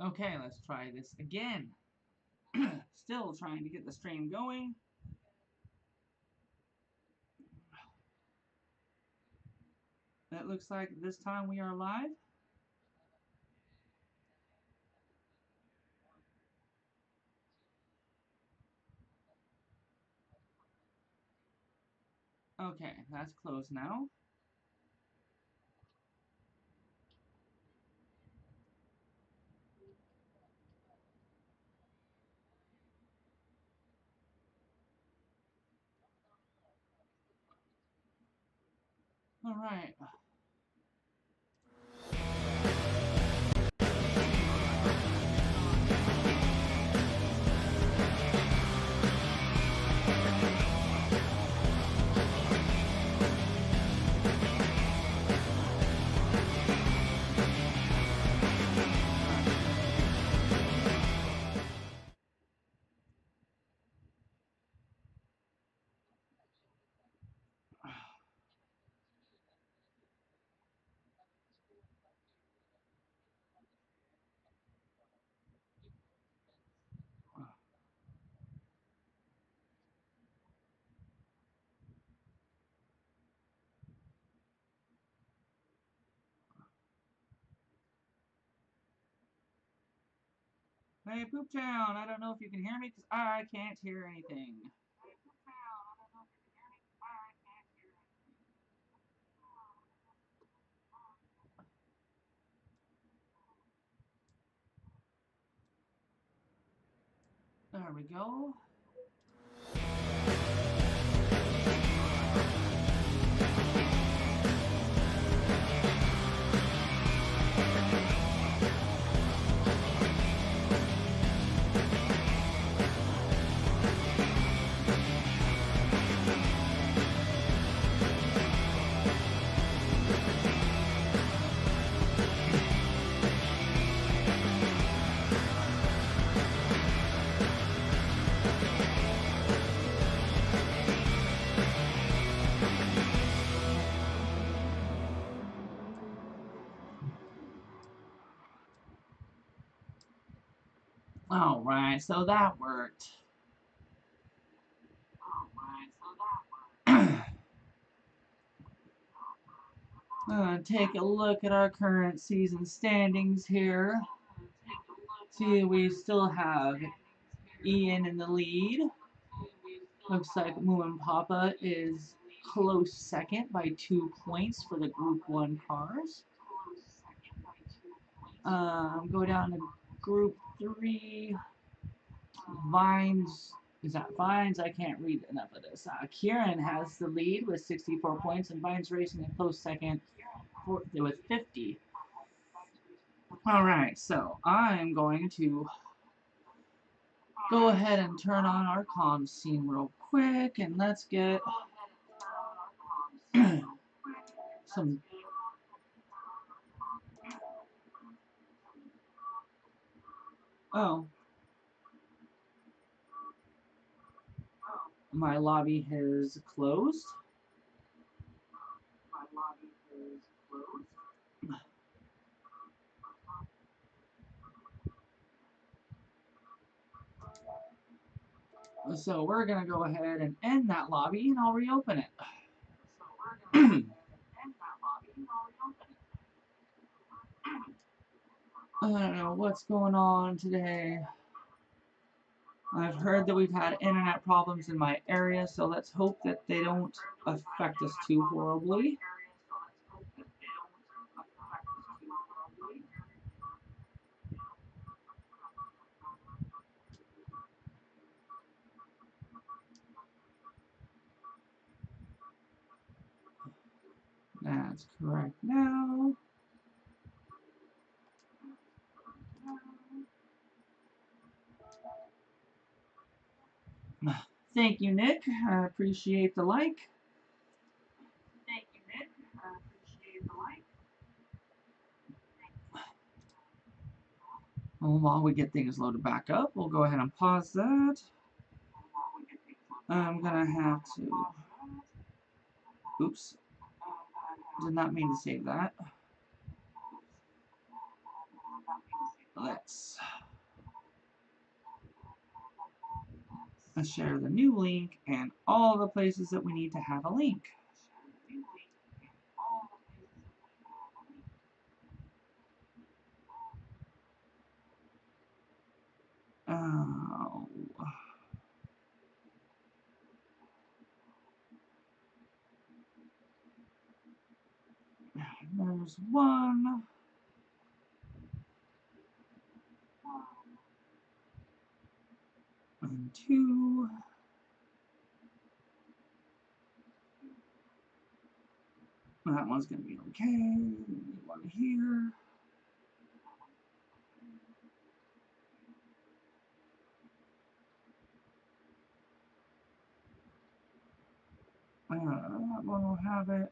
Okay, let's try this again. Still trying to get the stream going. It looks like this time we are live. Okay, that's closed now. All right. Hey, Poop Town, I don't know if you can hear me because I can't hear anything. There we go. All right, so that worked. Take a look at our current season standings here. See, we still have Ian in the lead. Looks like Moo and Papa is close second by 2 points for the Group 1 cars. Go down to Group 3. Vines, is that Vines? I can't read enough of this. Kieran has the lead with 64 points, and Vines Racing in close second with 50. All right, so I'm going to go ahead and turn on our comms scene real quick, and let's get some. Oh. My lobby has closed. So we're going to go ahead and end that lobby, and I'll reopen it. I don't know what's going on today. I've heard that we've had internet problems in my area, so let's hope that they don't affect us too horribly. That's correct now. Thank you, Nick. I appreciate the like. Well, while we get things loaded back up, we'll go ahead and pause that. I'm gonna have to. Oops. Did not mean to save that. Let's share the new link, and all the places that we need to have a link. Oh. There's one. And two. That one's going to be okay. One here. That one will have it.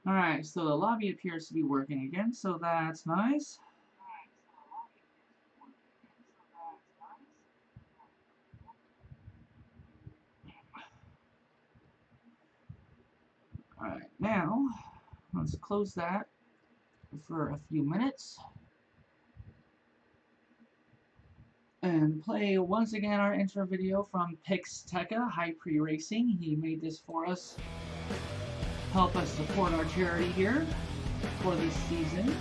Alright, so the lobby appears to be working again, so that's nice. Alright, now, let's close that for a few minutes. And play once again our intro video from Pixteca High Pre Racing. He made this for us. Help us support our charity here for this season.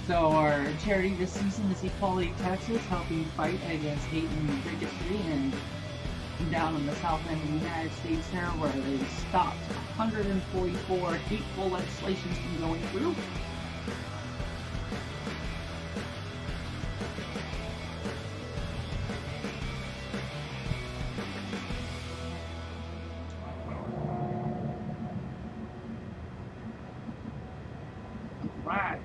So our charity this season is Equality Texas, helping fight against hate and bigotry, and down in the south end of the United States there, where they stopped 144 hateful legislations from going through. Right.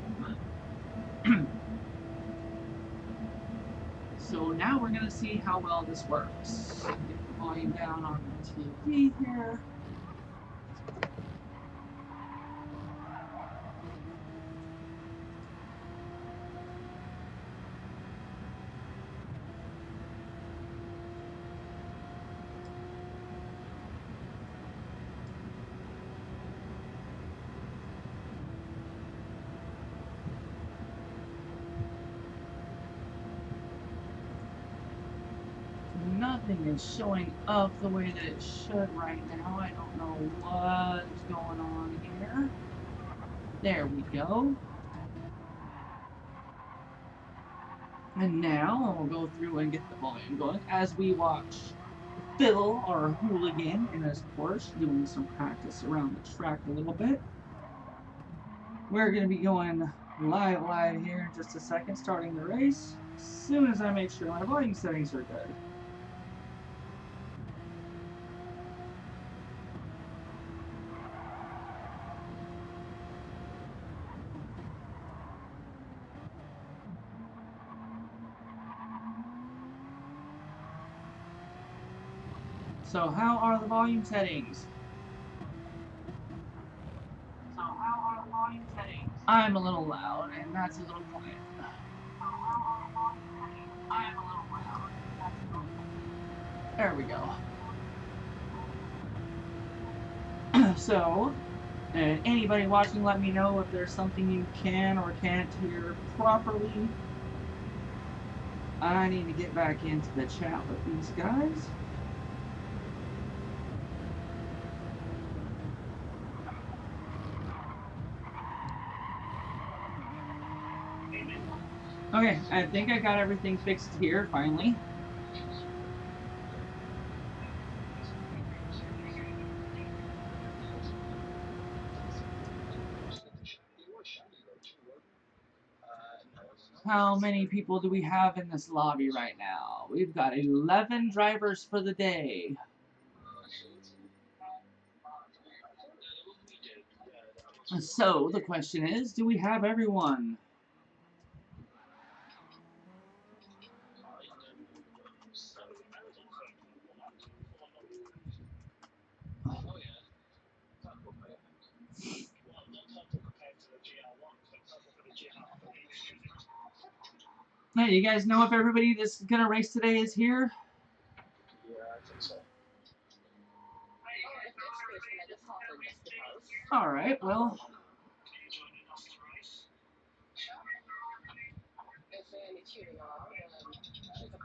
So now we're going to see how well this works. Get the volume down on the TV here. Nothing is showing up the way that it should right now. I don't know what's going on here. There we go. And now we'll go through and get the volume going as we watch Phil, our hooligan, in his Porsche, doing some practice around the track a little bit. We're going to be going live here in just a second, starting the race, as soon as I make sure my volume settings are good. So how are the volume settings? I'm a little loud, and that's a little quiet. There we go. So, anybody watching, let me know if there's something you can or can't hear properly. I need to get back into the chat with these guys. Okay, I think I got everything fixed here, finally. How many people do we have in this lobby right now? We've got 11 drivers for the day. So, the question is, do we have everyone? Now, you guys know if everybody that's gonna race today is here? Yeah, I think so. All right, well.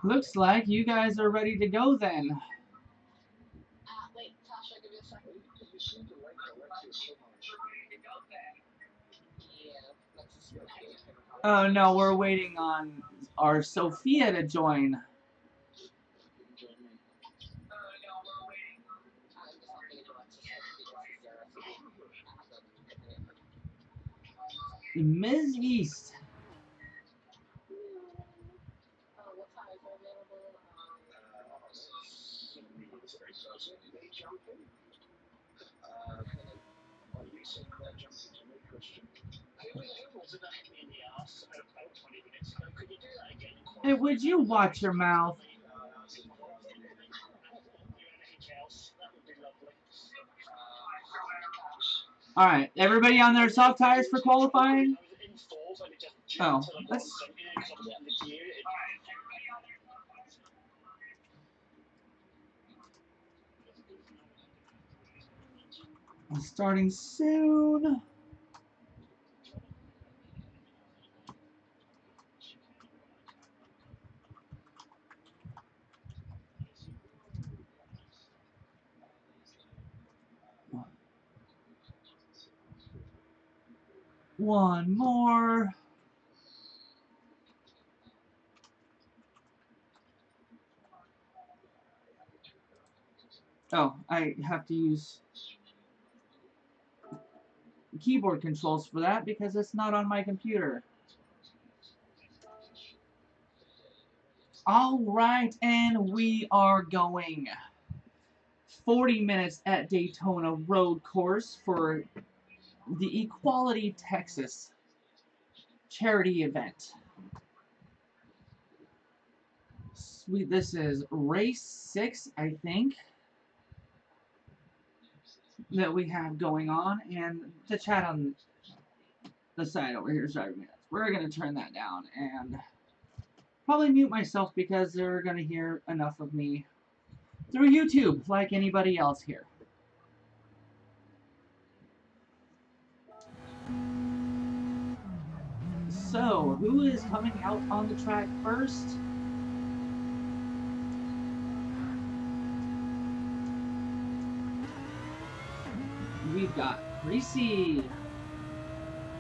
Looks like you guys are ready to go then. You seem to like Alexia so much. Oh no, we're waiting on our Sophia to join. Ms. East. Hey, would you watch your mouth? All right, everybody on their soft tires for qualifying? Oh, let's. Starting soon. One more. Oh, I have to use keyboard controls for that because it's not on my computer. All right, and we are going 40 minutes at Daytona Road Course for the Equality Texas charity event. Sweet, this is race 6, I think, that we have going on, and the chat on the side over here is driving me nuts. We're going to turn that down and probably mute myself because they're going to hear enough of me through YouTube like anybody else here. So, who is coming out on the track first? We've got Greasy.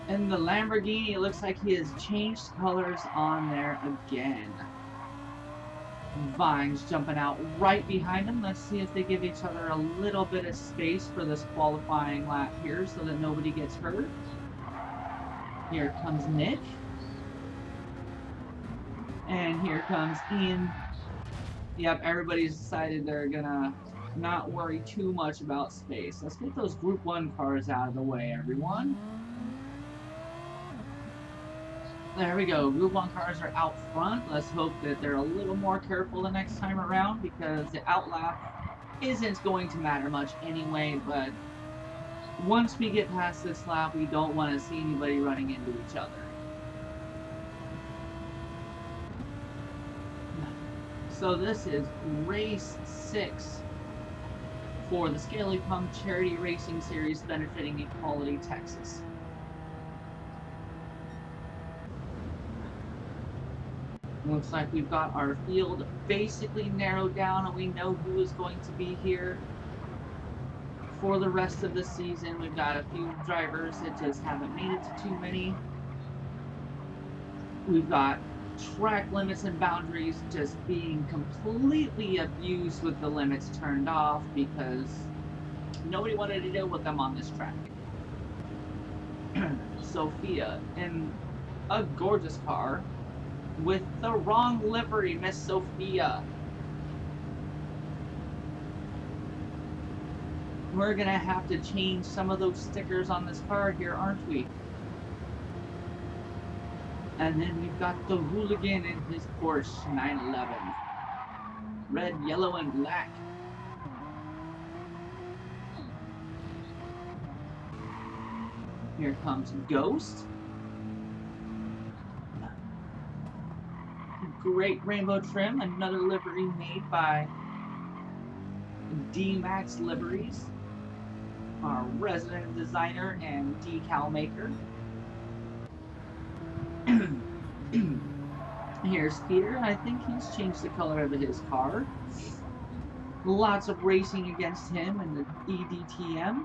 And the Lamborghini, it looks like he has changed colors on there again. Vines jumping out right behind him. Let's see if they give each other a little bit of space for this qualifying lap here so that nobody gets hurt. Here comes Nick. And here comes Ian. Yep, everybody's decided they're gonna not worry too much about space. Let's get those Group 1 cars out of the way, everyone. There we go. Group 1 cars are out front. Let's hope that they're a little more careful the next time around because the outlap isn't going to matter much anyway, but once we get past this lap, we don't want to see anybody running into each other. So this is race 6 for the Scaly Pump Charity Racing Series benefiting Equality Texas. Looks like we've got our field basically narrowed down and we know who is going to be here for the rest of the season. We've got a few drivers that just haven't made it to too many. We've got track limits and boundaries just being completely abused with the limits turned off because nobody wanted to deal with them on this track. Sophia in a gorgeous car with the wrong livery, Miss Sophia. We're gonna have to change some of those stickers on this car here, aren't we? And then we've got the hooligan in his Porsche 911. Red, yellow, and black. Here comes Ghost. Great rainbow trim, another livery made by D-Max Liveries, our resident designer and decal maker. Here's Peter. I think he's changed the color of his car. Lots of racing against him in the EDTM.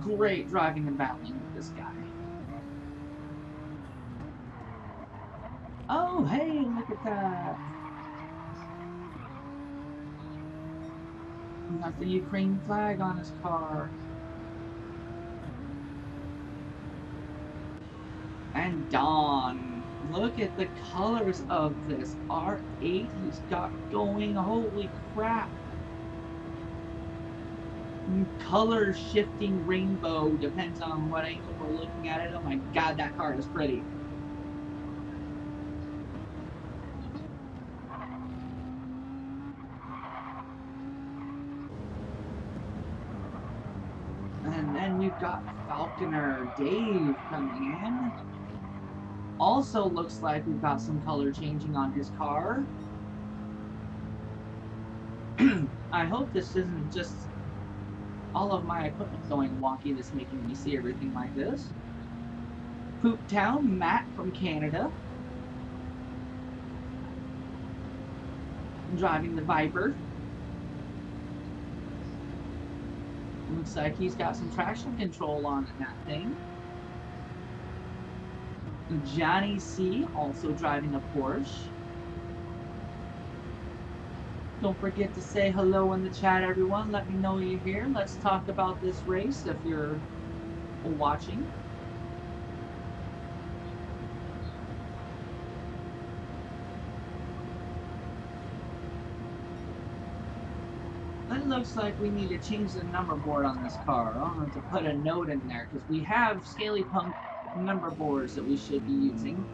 Great driving and battling with this guy. Oh, hey, look at that. Got the Ukraine flag on his car. And Don. Look at the colors of this R8 he's got going. Holy crap. Color shifting rainbow. Depends on what angle we're looking at it. Oh my god, that car is pretty. And then we've got Falconer Dave coming in. Also looks like we've got some color changing on his car. I hope this isn't just all of my equipment going wonky that's making me see everything like this. Pooptown, Matt from Canada. Driving the Viper. Looks like he's got some traction control on that thing. Johnny C. also driving a Porsche. Don't forget to say hello in the chat, everyone. Let me know you're here. Let's talk about this race if you're watching. It looks like we need to change the number board on this car. I'll have to put a note in there because we have Scaly Punk number boards that we should be using.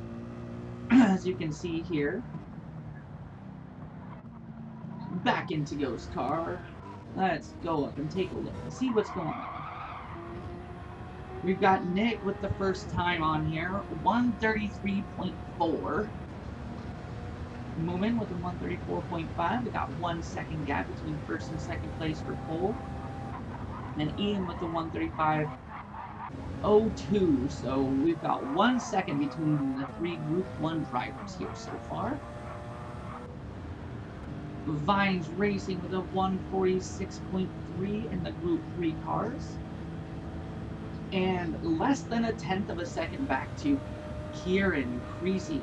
As you can see here. Back into Ghost Car. Let's go up and take a look and see what's going on. We've got Nick with the first time on here. 133.4. Moomin with a 134.5. We got 1 second gap between first and second place for Cole. And Ian with the 135.02. So we've got 1 second between the three Group 1 drivers here so far. Vines Racing with a 146.3 in the Group 3 cars. And less than a tenth of a second back to Kieran Creasy.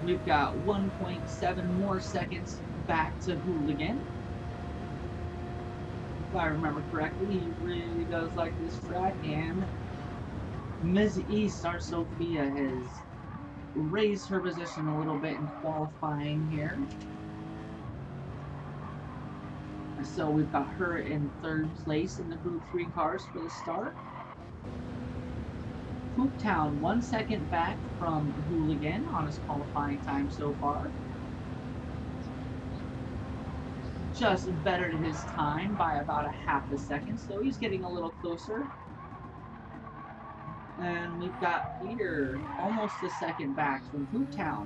We've got 1.7 more seconds back to Hooligan. If I remember correctly, he really does like this track. And Ms. East, our Sophia, has raised her position a little bit in qualifying here. So we've got her in third place in the Group 3 cars for the start. Pooptown 1 second back from Hooligan on his qualifying time so far. Just bettered his time by about a half a second, so he's getting a little closer. And we've got Peter almost a second back from Pooptown.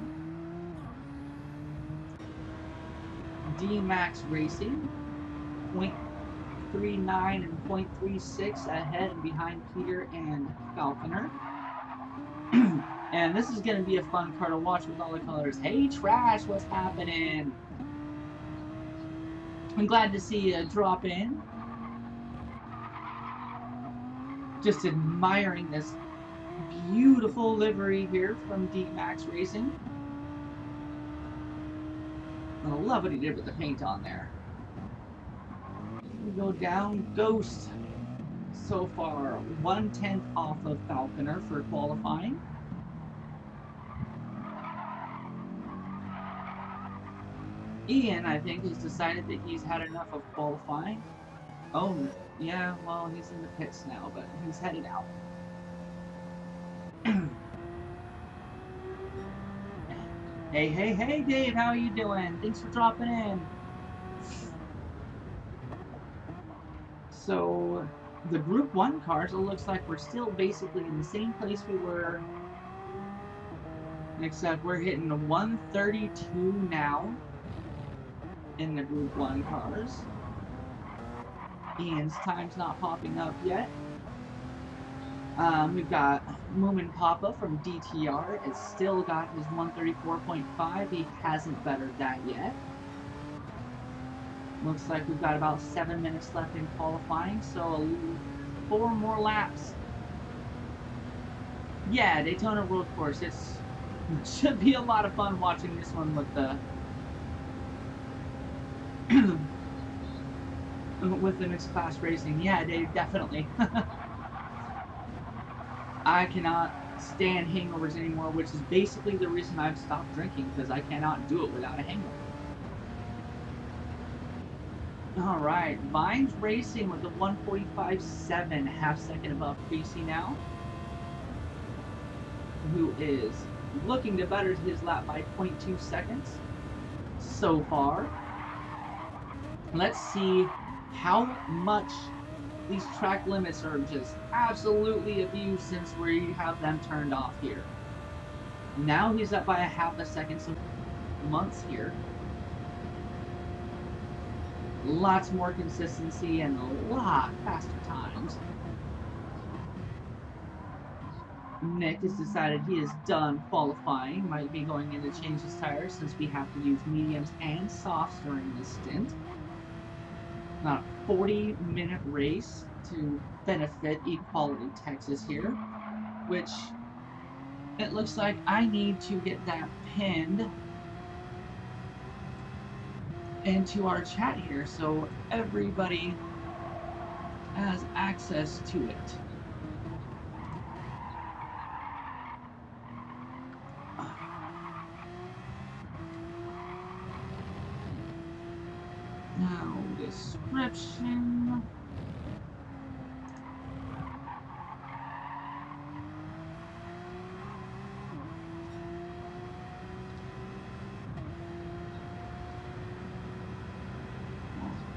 D-Max Racing 0.39 and 0.36 ahead and behind Peter and Falconer. And this is going to be a fun car to watch with all the colors. Hey, Trash, what's happening? I'm glad to see you drop in. Just admiring this beautiful livery here from D-Max Racing. I love what he did with the paint on there. We go down. Ghost so far 1/10 off of Falconer for qualifying. Ian, I think, has decided that he's had enough of qualifying. Oh, yeah, well, he's in the pits now, but he's headed out. Hey, Dave, how are you doing? Thanks for dropping in. So, The Group 1 cars, it looks like we're still basically in the same place we were, except we're hitting a 132 now in the Group 1 cars. Ian's time's not popping up yet. We've got Moomin Papa from DTR. It's still got his 134.5. He hasn't bettered that yet. Looks like we've got about 7 minutes left in qualifying, so 4 more laps. Yeah, Daytona Road Course. It should be a lot of fun watching this one with the with the mixed class racing. Yeah, Dave, definitely. I cannot stand hangovers anymore, which is basically the reason I've stopped drinking, because I cannot do it without a hangover. Alright, Vine's racing with a 1:45.7, half second above Creasy now, who is looking to better his lap by 0.2 seconds so far. Let's see how much these track limits are just absolutely abused since we have them turned off here. Now he's up by a half a second, so months here. Lots more consistency and a lot faster times. Nick has decided he is done qualifying. Might be going in to change his tires since we have to use mediums and softs during this stint. About a 40-minute race to benefit Equality Texas here, which it looks like I need to get that pinned into our chat here so everybody has access to it. Now, description.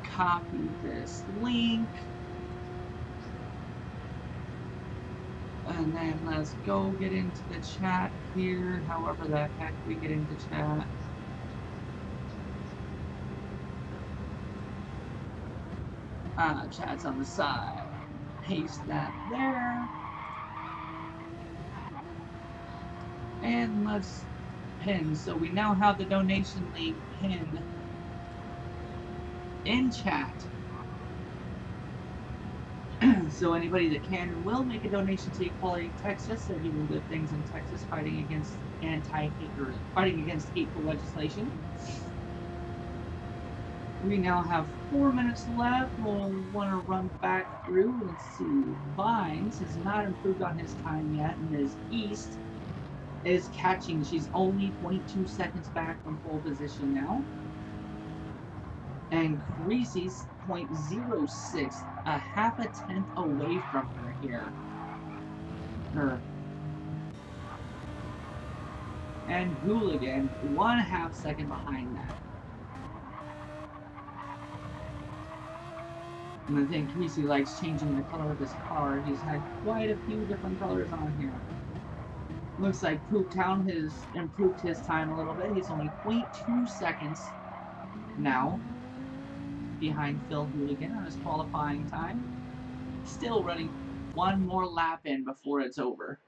Copy this link. And then let's go get into the chat here, however the heck we get into chat. Chat's on the side. Paste that there. And let's pin. So we now have the donation link pinned in chat. So anybody that can and will make a donation to Equality Texas, they're doing good things in Texas, fighting against hateful legislation. We now have 4 minutes left. We'll want to run back through. Let's see. Vines has not improved on his time yet, and his East is catching. She's only 0.2 seconds back from pole position now. And Creasy's 0.06, a half a tenth away from her here. And Hooligan, 1/2 second behind that. And I think Creasy likes changing the color of his car. He's had quite a few different colors on here. Looks like Pooptown has improved his time a little bit. He's only 0.2 seconds now behind Phil Hooligan on his qualifying time. Still running one more lap in before it's over.